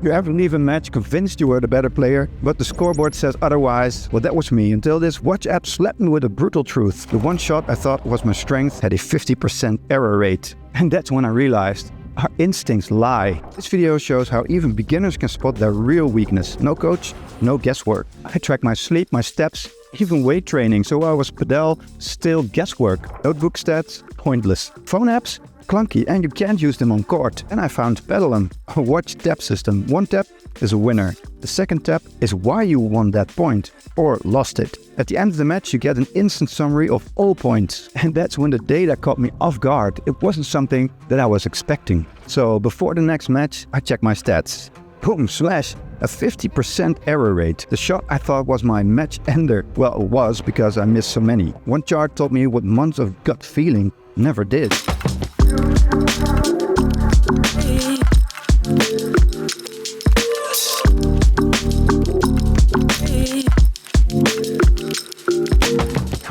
You ever leave a match convinced you were the better player, but the scoreboard says otherwise? Well, that was me until this watch app slapped me with a brutal truth. The one shot I thought was my strength had a 50% error rate. And that's when I realized our instincts lie. This video shows how even beginners can spot their real weakness. No coach, no guesswork. I track my sleep, my steps, even weight training. So while I was Padel, still guesswork. Notebook stats, pointless. Phone apps, clunky, and you can't use them on court. And I found Padel'Em, a watch tap system. One tap is a winner. The second tap is why you won that point or lost it. At the end of the match, you get an instant summary of all points. And that's when the data caught me off guard. It wasn't something that I was expecting. So before the next match, I checked my stats. Boom, slash, a 50% error rate. The shot I thought was my match ender. Well, it was because I missed so many. One chart told me what months of gut feeling never did.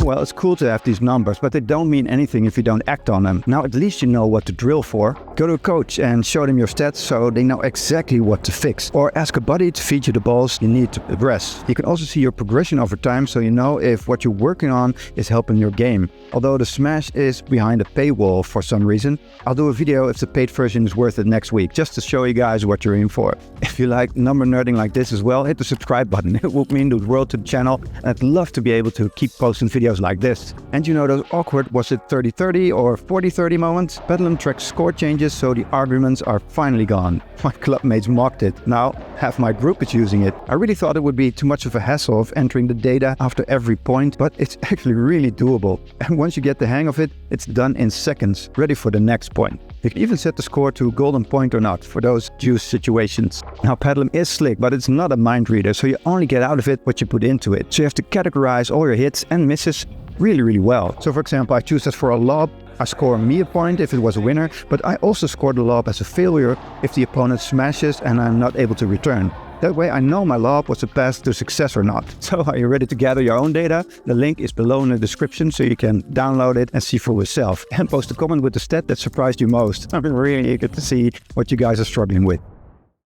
Well, it's cool to have these numbers, but they don't mean anything if you don't act on them. Now, at least you know what to drill for. Go to a coach and show them your stats so they know exactly what to fix. Or ask a buddy to feed you the balls you need to address. You can also see your progression over time so you know if what you're working on is helping your game. Although the Smash is behind a paywall for some reason, I'll do a video if the paid version is worth it next week, just to show you guys what you're in for. If you like number nerding like this as well, hit the subscribe button. It would mean the world to the channel, and I'd love to be able to keep posting videos like this. And you know those awkward was it 30-30 or 40-30 moments? Padel'Em tracks score changes so the arguments are finally gone. My clubmates mocked it. Now half my group is using it. I really thought it would be too much of a hassle of entering the data after every point, but it's actually really doable. And once you get the hang of it, it's done in seconds, ready for the next point. You can even set the score to golden point or not for those juice situations. Now Padel'Em is slick, but it's not a mind reader, so you only get out of it what you put into it. So you have to categorize all your hits and misses really well. So for example, I choose that for a lob, I score me a point if it was a winner, but I also score the lob as a failure if the opponent smashes and I'm not able to return. That way I know my lob was a path to success or not. So are you ready to gather your own data? The link is below in the description so you can download it and see for yourself. And post a comment with the stat that surprised you most. I'm really eager to see what you guys are struggling with.